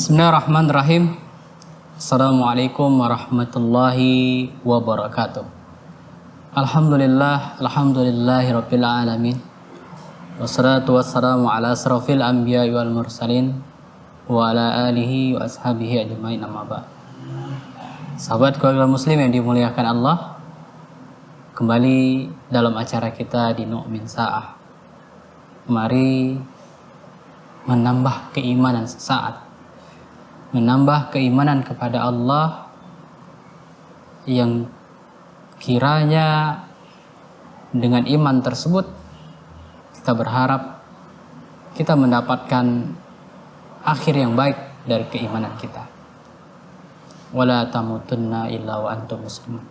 Bismillahirrahmanirrahim. Assalamualaikum warahmatullahi wabarakatuh. Alhamdulillahirabbil alamin. Wassalatu wassalamu ala asrofil anbiya'i wal mursalin wa ala alihi wa ashabihi ajmain, amma ba'd. Sahabat keluarga muslim yang dimuliakan Allah, kembali dalam acara kita di Nu'min Sa'ah. Mari menambah keimanan sesaat, menambah keimanan kepada Allah yang kiranya dengan iman tersebut kita berharap kita mendapatkan akhir yang baik dari keimanan kita. Wala tamutunna illa wa antum muslimun.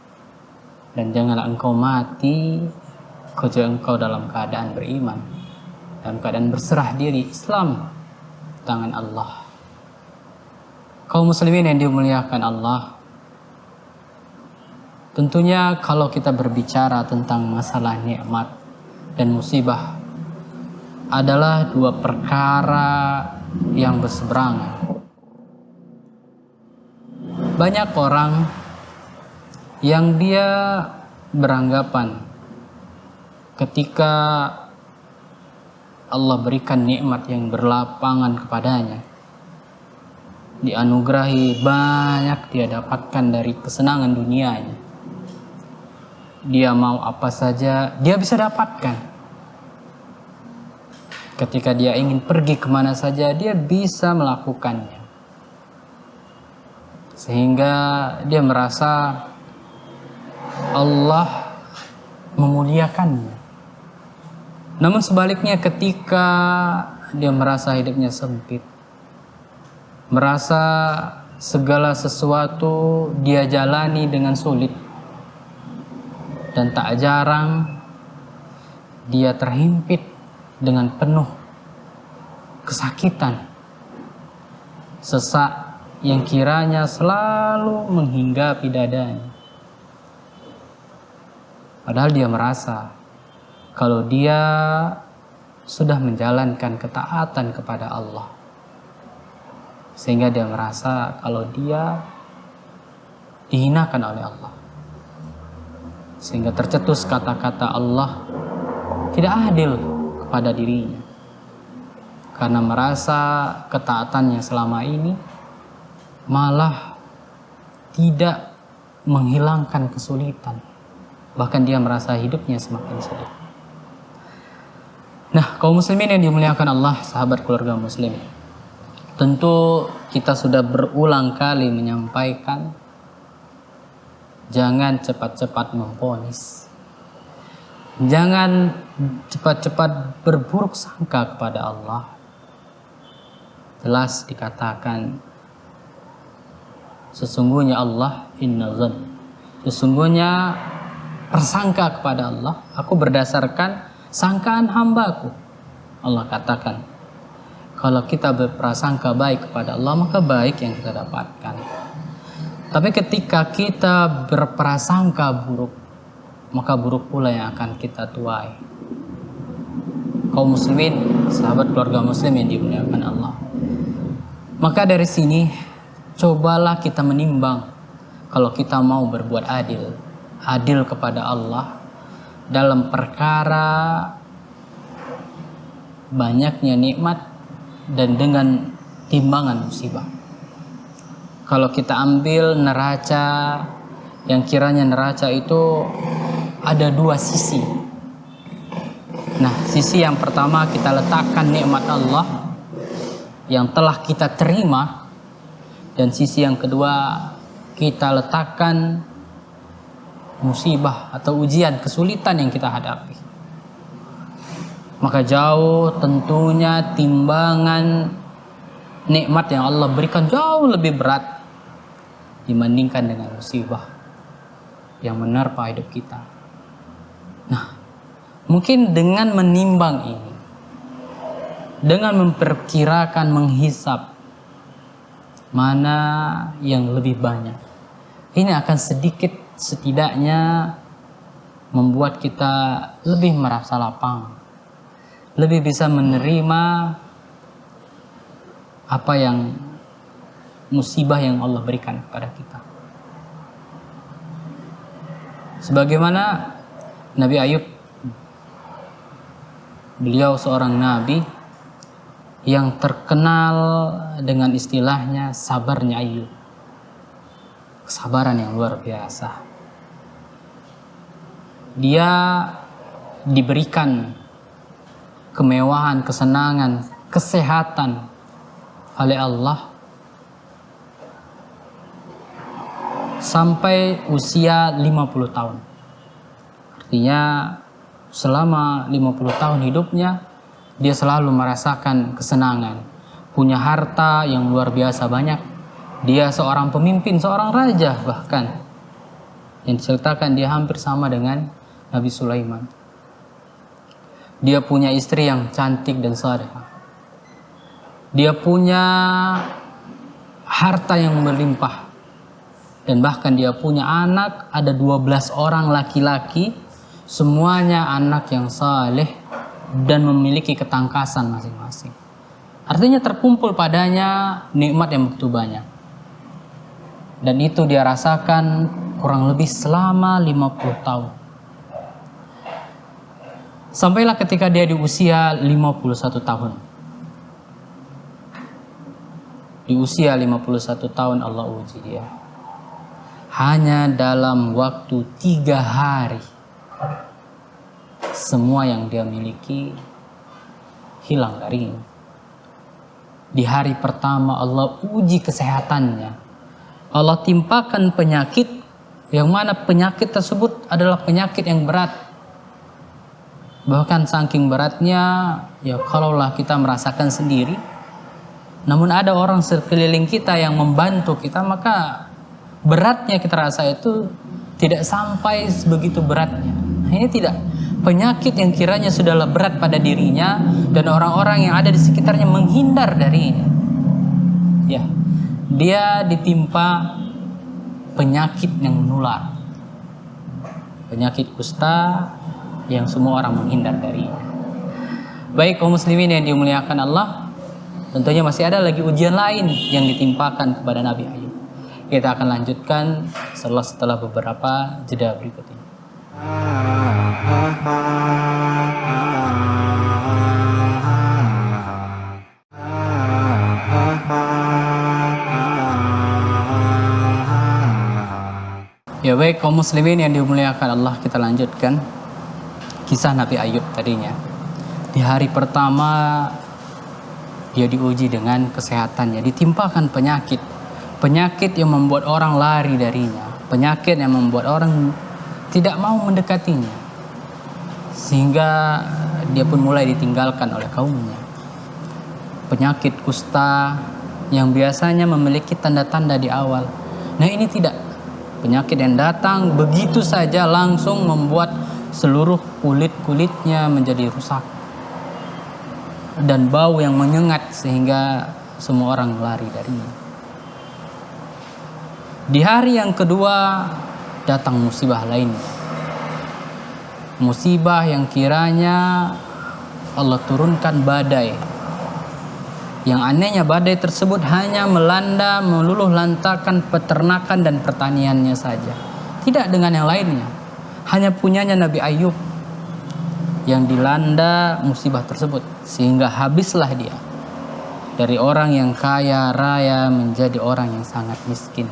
Dan janganlah engkau mati kecuali engkau dalam keadaan beriman, dalam keadaan berserah diri, Islam tangan Allah. Kaum muslimin yang dimuliakan Allah, tentunya kalau kita berbicara tentang masalah nikmat dan musibah adalah dua perkara yang berseberangan. Banyak orang yang dia beranggapan ketika Allah berikan nikmat yang berlapangan kepadanya, dianugerahi banyak dia dapatkan dari kesenangan dunianya, dia mau apa saja dia bisa dapatkan. Ketika dia ingin pergi kemana saja dia bisa melakukannya, sehingga dia merasa Allah memuliakannya. Namun sebaliknya, ketika dia merasa hidupnya sempit, merasa segala sesuatu dia jalani dengan sulit, dan tak jarang dia terhimpit dengan penuh kesakitan, sesak yang kiranya selalu menghinggapi dadanya. Padahal dia merasa kalau dia sudah menjalankan ketaatan kepada Allah, sehingga dia merasa kalau dia dihinakan oleh Allah, sehingga tercetus kata-kata Allah tidak adil kepada dirinya, karena merasa ketaatannya selama ini malah tidak menghilangkan kesulitan, bahkan dia merasa hidupnya semakin sulit. Nah, kaum muslimin yang dimuliakan Allah, sahabat keluarga muslim, tentu kita sudah berulang kali menyampaikan jangan cepat-cepat memvonis, jangan cepat-cepat berburuk sangka kepada Allah. Jelas dikatakan sesungguhnya Allah sesungguhnya persangka kepada Allah aku berdasarkan sangkaan hambaku. Allah katakan kalau kita berprasangka baik kepada Allah, maka baik yang kita dapatkan. Tapi ketika kita berprasangka buruk, maka buruk pula yang akan kita tuai. Kaum muslimin, sahabat keluarga muslim yang dimuliakan Allah, maka dari sini cobalah kita menimbang kalau kita mau berbuat adil kepada Allah dalam perkara banyaknya nikmat dan dengan timbangan musibah. Kalau kita ambil neraca, yang kiranya neraca itu ada dua sisi. Nah, sisi yang pertama kita letakkan nikmat Allah yang telah kita terima, dan sisi yang kedua kita letakkan musibah atau ujian, kesulitan yang kita hadapi. Maka jauh tentunya timbangan nikmat yang Allah berikan jauh lebih berat dibandingkan dengan musibah yang menerpa hidup kita. Nah, mungkin dengan menimbang ini, dengan memperkirakan, menghisap mana yang lebih banyak, ini akan sedikit setidaknya membuat kita lebih merasa lapang, lebih bisa menerima apa yang musibah yang Allah berikan kepada kita. Sebagaimana Nabi Ayub, beliau seorang nabi yang terkenal dengan istilahnya sabarnya Ayub. Kesabaran yang luar biasa. Dia diberikan kemewahan, kesenangan, kesehatan oleh Allah sampai usia 50 tahun. Artinya selama 50 tahun hidupnya dia selalu merasakan kesenangan, punya harta yang luar biasa banyak. Dia seorang pemimpin, seorang raja bahkan. Yang diceritakan dia hampir sama dengan Nabi Sulaiman. Dia punya istri yang cantik dan salehah. Dia punya harta yang berlimpah. Dan bahkan dia punya anak, ada 12 orang laki-laki, semuanya anak yang saleh dan memiliki ketangkasan masing-masing. Artinya terkumpul padanya nikmat yang begitu banyak. Dan itu dia rasakan kurang lebih selama 50 tahun. Sampailah ketika dia di usia 51 tahun. Di usia 51 tahun Allah uji dia. Hanya dalam waktu 3 hari semua yang dia miliki hilang darinya. Di hari pertama Allah uji kesehatannya. Allah timpakan penyakit yang mana penyakit tersebut adalah penyakit yang berat. Bahkan saking beratnya ya kalaulah kita merasakan sendiri, namun ada orang sekeliling kita yang membantu kita, maka beratnya kita rasa itu tidak sampai sebegitu beratnya. Nah, ini tidak. Penyakit yang kiranya sudahlah berat pada dirinya dan orang-orang yang ada di sekitarnya menghindar darinya. Ya, dia ditimpa penyakit yang menular. Penyakit kusta yang semua orang menghindar darinya. Baik kaum muslimin yang dimuliakan Allah, tentunya masih ada lagi ujian lain yang ditimpakan kepada Nabi Ayub. Kita akan lanjutkan setelah beberapa jeda berikut ini. Ya baik kaum muslimin yang dimuliakan Allah, kita lanjutkan kisah Nabi Ayub tadinya. Di hari pertama dia diuji dengan kesehatannya, ditimpakan penyakit. Penyakit yang membuat orang lari darinya, penyakit yang membuat orang tidak mau mendekatinya, sehingga dia pun mulai ditinggalkan oleh kaumnya. Penyakit kusta yang biasanya memiliki tanda-tanda di awal, nah ini tidak. Penyakit yang datang begitu saja langsung membuat seluruh kulit-kulitnya menjadi rusak dan bau yang menyengat sehingga semua orang lari darinya. Di hari yang kedua datang musibah lainnya. Musibah yang kiranya Allah turunkan badai. Yang anehnya badai tersebut hanya melanda meluluh lantakan peternakan dan pertaniannya saja. Tidak dengan yang lainnya. Hanya punyanya Nabi Ayub yang dilanda musibah tersebut. Sehingga habislah dia. Dari orang yang kaya raya menjadi orang yang sangat miskin.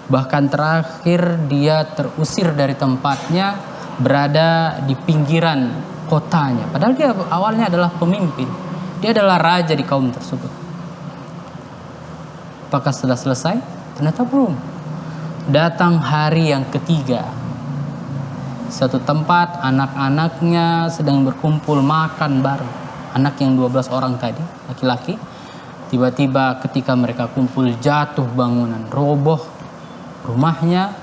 Bahkan terakhir dia terusir dari tempatnya, berada di pinggiran kotanya. Padahal dia awalnya adalah pemimpin. Dia adalah raja di kaum tersebut. Apakah sudah selesai? Ternyata belum. Datang hari yang ketiga. Satu tempat anak-anaknya sedang berkumpul makan bareng. Anak yang 12 orang tadi, laki-laki. Tiba-tiba ketika mereka kumpul jatuh bangunan, roboh rumahnya,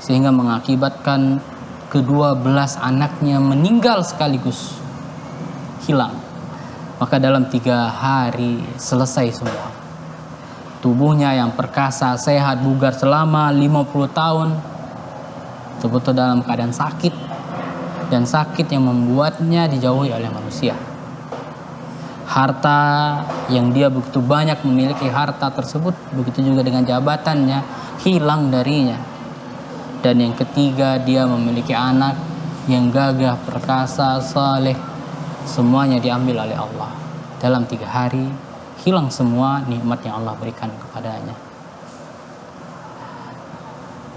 sehingga mengakibatkan ke-12 anaknya meninggal sekaligus, hilang. Maka dalam 3 hari selesai semua. Tubuhnya yang perkasa, sehat, bugar selama 50 tahun betul-betul dalam keadaan sakit, dan sakit yang membuatnya dijauhi oleh manusia. harta yang dia begitu banyak memiliki harta tersebut, begitu juga dengan jabatannya hilang darinya. Dan yang ketiga, dia memiliki anak yang gagah, perkasa, saleh, semuanya diambil oleh Allah. Dalam 3 hari hilang semua nikmat yang Allah berikan kepadanya.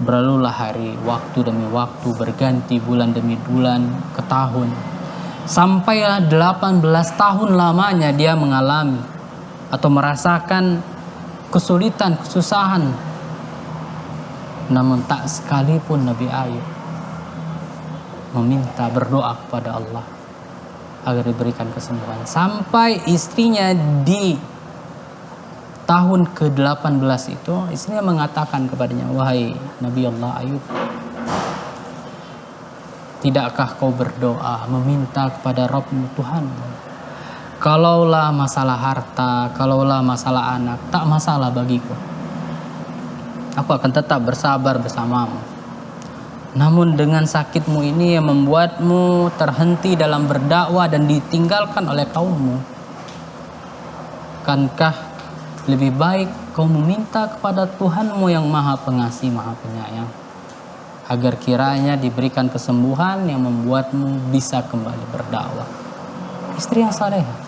Berlalulah hari, waktu demi waktu, berganti bulan demi bulan, ke tahun. Sampailah 18 tahun lamanya dia mengalami atau merasakan kesulitan, kesusahan. Namun tak sekalipun Nabi Ayub meminta, berdoa kepada Allah agar diberikan kesembuhan. Sampai istrinya di tahun ke-18 itu, istrinya mengatakan kepadanya, "Wahai Nabi Allah Ayub, tidakkah kau berdoa meminta kepada Rabbmu Tuhanmu? Kalaulah masalah harta, kalaulah masalah anak, tak masalah bagiku. Aku akan tetap bersabar bersamamu. Namun dengan sakitmu ini yang membuatmu terhenti dalam berdakwah dan ditinggalkan oleh kaummu, kankah lebih baik kau meminta kepada Tuhanmu yang Maha Pengasih, Maha Penyayang, agar kiranya diberikan kesembuhan yang membuatmu bisa kembali berdakwah." Istri yang salehah,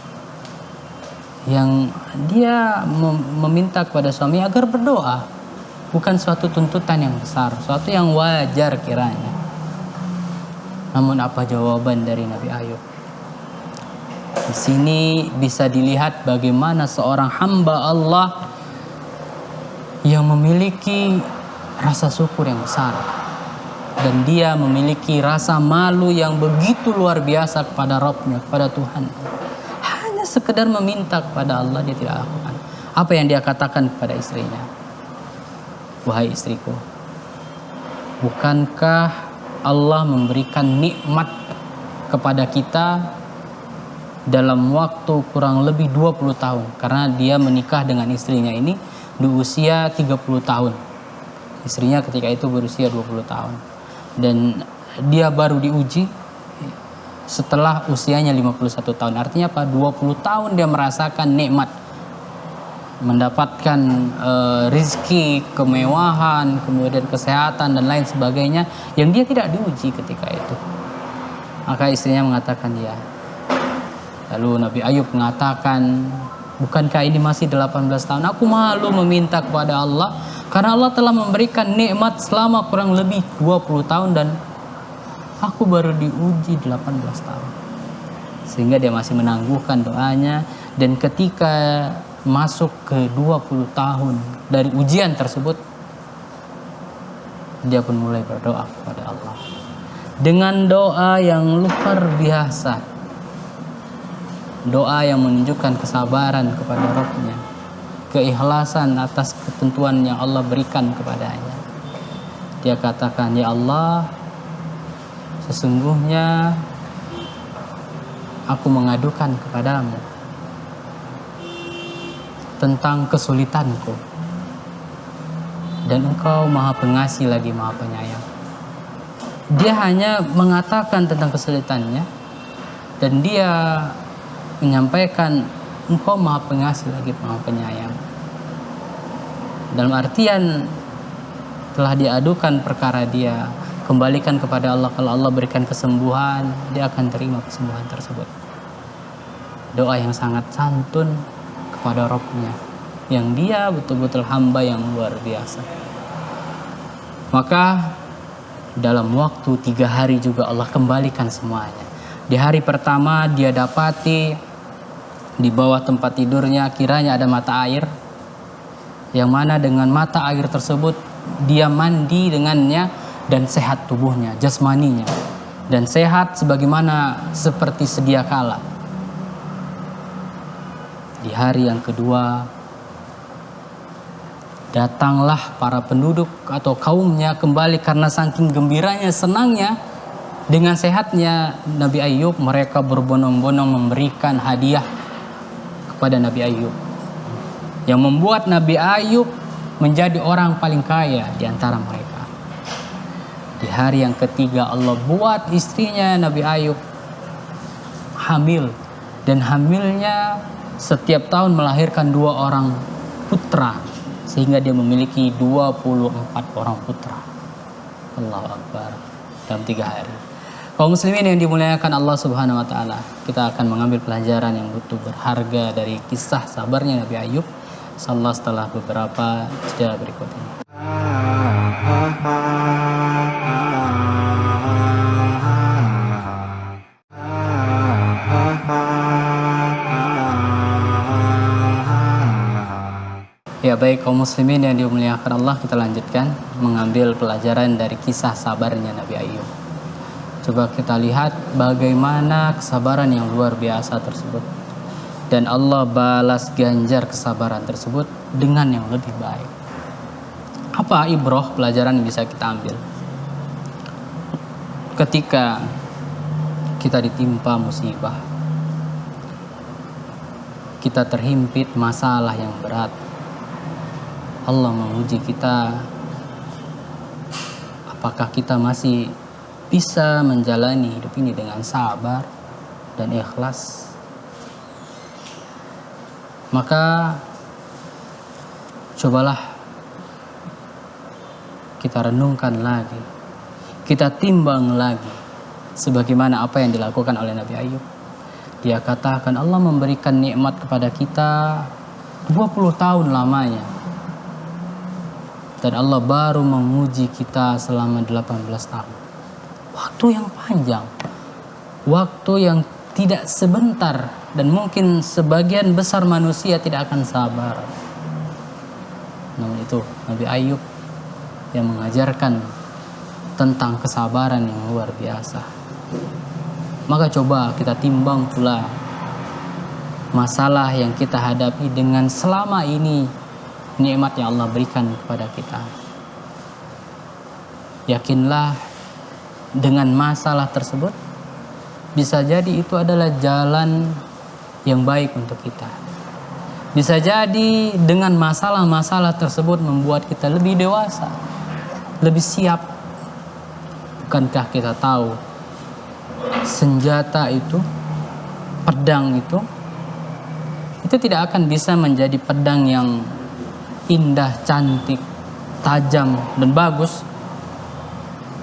yang dia meminta kepada suami agar berdoa, bukan suatu tuntutan yang besar, suatu yang wajar kiranya. Namun apa jawaban dari Nabi Ayub? Di sini bisa dilihat bagaimana seorang hamba Allah yang memiliki rasa syukur yang besar, dan dia memiliki rasa malu yang begitu luar biasa kepada Rabbnya, kepada Tuhan. Hanya sekedar meminta kepada Allah dia tidak lakukan. Apa yang dia katakan kepada istrinya? "Wahai istriku, bukankah Allah memberikan nikmat kepada kita dalam waktu kurang lebih 20 tahun. Karena dia menikah dengan istrinya ini di usia 30 tahun. Istrinya ketika itu berusia 20 tahun. Dan dia baru diuji setelah usianya 51 tahun. Artinya apa? 20 tahun dia merasakan nikmat, mendapatkan rizki, kemewahan, kemudian kesehatan dan lain sebagainya yang dia tidak diuji ketika itu. Maka istrinya mengatakan dia. Lalu Nabi Ayub mengatakan, "Bukankah ini masih 18 tahun? Aku malu meminta kepada Allah karena Allah telah memberikan nikmat selama kurang lebih 20 tahun dan aku baru diuji 18 tahun." Sehingga dia masih menangguhkan doanya, dan ketika masuk ke 20 tahun dari ujian tersebut, dia pun mulai berdoa kepada Allah dengan doa yang luar biasa. Doa yang menunjukkan kesabaran kepada Rabbnya, keikhlasan atas ketentuan yang Allah berikan kepadanya. Dia katakan, "Ya Allah, sesungguhnya aku mengadukan kepadamu tentang kesulitanku, dan Engkau Maha Pengasih lagi Maha Penyayang." Dia hanya mengatakan tentang kesulitannya, dan dia menyampaikan, "Engkau Maha Pengasih lagi Maha Penyayang." Dalam artian telah diadukan perkara dia, kembalikan kepada Allah. Kalau Allah berikan kesembuhan, dia akan terima kesembuhan tersebut. Doa yang sangat santun kepada Rabbnya, yang dia betul-betul hamba yang luar biasa. Maka dalam waktu 3 hari juga Allah kembalikan semuanya. Di hari pertama dia dapati di bawah tempat tidurnya kiranya ada mata air, yang mana dengan mata air tersebut dia mandi dengannya dan sehat tubuhnya, jasmaninya, dan sehat sebagaimana seperti sedia kala. Di hari yang kedua datanglah para penduduk atau kaumnya kembali karena saking gembiranya, senangnya dengan sehatnya Nabi Ayub. Mereka berbondong-bondong memberikan hadiah kepada Nabi Ayub, yang membuat Nabi Ayub menjadi orang paling kaya di antara mereka. Di hari yang ketiga Allah buat istrinya Nabi Ayub hamil, dan hamilnya setiap tahun melahirkan 2 orang putra, sehingga dia memiliki 24 orang putra. Allahu Akbar, dalam 3 hari. Kaum muslimin yang dimuliakan Allah Subhanahu wa taala, kita akan mengambil pelajaran yang begitu berharga dari kisah sabarnya Nabi Ayub setelah beberapa jeda berikut ini. Ya baik kaum muslimin yang dimuliakan Allah, kita lanjutkan mengambil pelajaran dari kisah sabarnya Nabi Ayub. Coba kita lihat bagaimana kesabaran yang luar biasa tersebut. Dan Allah balas ganjar kesabaran tersebut dengan yang lebih baik. Apa ibrah, pelajaran yang bisa kita ambil? Ketika kita ditimpa musibah, kita terhimpit masalah yang berat, Allah menguji kita, apakah kita masih bisa menjalani hidup ini dengan sabar dan ikhlas. Maka cobalah kita renungkan lagi, kita timbang lagi sebagaimana apa yang dilakukan oleh Nabi Ayub. Dia katakan Allah memberikan nikmat kepada kita 20 tahun lamanya, dan Allah baru menguji kita selama 18 tahun. Waktu yang panjang, waktu yang tidak sebentar, dan mungkin sebagian besar manusia tidak akan sabar. Namun itu Nabi Ayub yang mengajarkan tentang kesabaran yang luar biasa. Maka coba kita timbang pula masalah yang kita hadapi dengan selama ini nikmat yang Allah berikan kepada kita. Yakinlah dengan masalah tersebut bisa jadi itu adalah jalan yang baik untuk kita. Bisa jadi dengan masalah-masalah tersebut membuat kita lebih dewasa, lebih siap. Bukankah kita tahu senjata itu, pedang itu tidak akan bisa menjadi pedang yang indah, cantik, tajam, dan bagus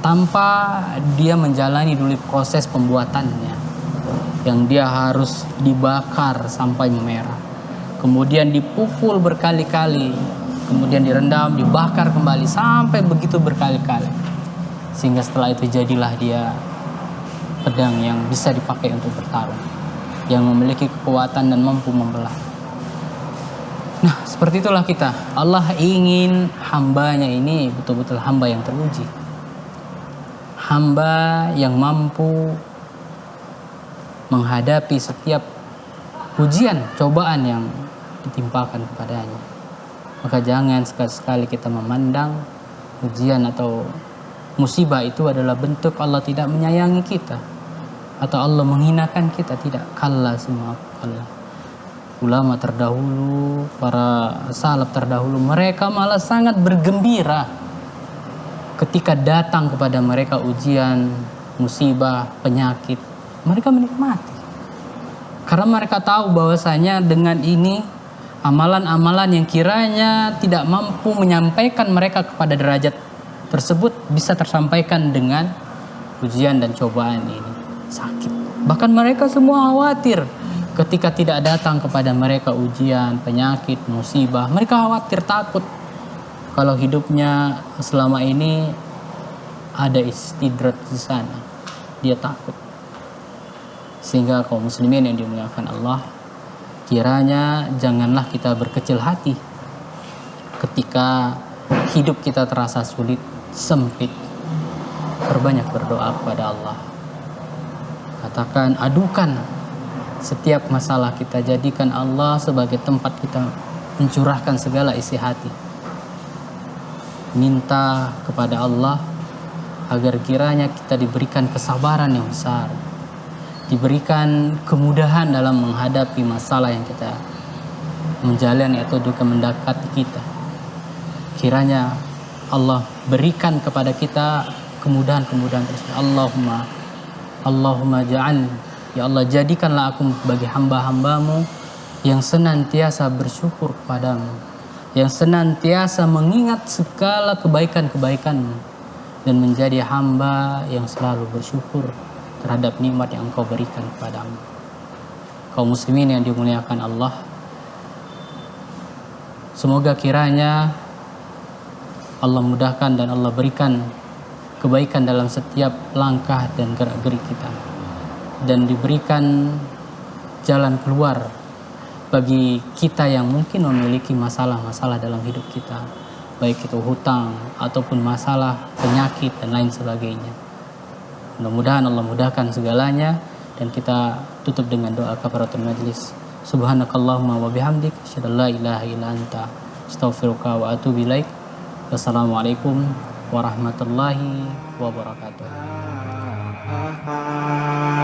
tanpa dia menjalani dulu proses pembuatannya, yang dia harus dibakar sampai memerah, kemudian dipukul berkali-kali, kemudian direndam, dibakar kembali sampai begitu berkali-kali, sehingga setelah itu jadilah dia pedang yang bisa dipakai untuk bertarung, yang memiliki kekuatan dan mampu membelah. Nah, seperti itulah kita. Allah ingin hambanya ini betul-betul hamba yang teruji, hamba yang mampu menghadapi setiap ujian, cobaan yang ditimpakan kepadanya. Maka jangan sekali-sekali kita memandang ujian atau musibah itu adalah bentuk Allah tidak menyayangi kita atau Allah menghinakan kita. Tidak, kalla semua kalla. Ulama terdahulu, para salaf terdahulu, mereka malah sangat bergembira ketika datang kepada mereka ujian, musibah, penyakit. Mereka menikmati karena mereka tahu bahwasanya dengan ini amalan-amalan yang kiranya tidak mampu menyampaikan mereka kepada derajat tersebut bisa tersampaikan dengan ujian dan cobaan ini. Sakit, bahkan mereka semua khawatir ketika tidak datang kepada mereka ujian, penyakit, musibah. Mereka khawatir, takut kalau hidupnya selama ini ada istidrat di sana. Dia takut. Sehingga kaum muslimin yang dimuliakan Allah, kiranya janganlah kita berkecil hati ketika hidup kita terasa sulit, sempit. Berbanyak berdoa kepada Allah. Katakan, adukan setiap masalah kita, jadikan Allah sebagai tempat kita mencurahkan segala isi hati. Minta kepada Allah agar kiranya kita diberikan kesabaran yang besar, diberikan kemudahan dalam menghadapi masalah yang kita menjalani atau juga mendekati kita. Kiranya Allah berikan kepada kita kemudahan-kemudahan tersebut. Allahumma ja'al, ya Allah, jadikanlah aku bagi hamba-hambamu yang senantiasa bersyukur kepadamu, yang senantiasa mengingat segala kebaikan-kebaikanmu, dan menjadi hamba yang selalu bersyukur terhadap nikmat yang Engkau berikan kepadamu. Kaum muslimin yang dimuliakan Allah, semoga kiranya Allah mudahkan dan Allah berikan kebaikan dalam setiap langkah dan gerak-gerik kita, dan diberikan jalan keluar bagi kita yang mungkin memiliki masalah-masalah dalam hidup kita, baik itu hutang ataupun masalah penyakit dan lain sebagainya. Mudah-mudahan Allah mudahkan segalanya, dan kita tutup dengan doa kafaratul majlis. Subhanakallahumma wa bihamdik, asyhadu an la ilaha illa anta, astaghfiruka wa atubu ilaik. Wassalamualaikum warahmatullahi wabarakatuh.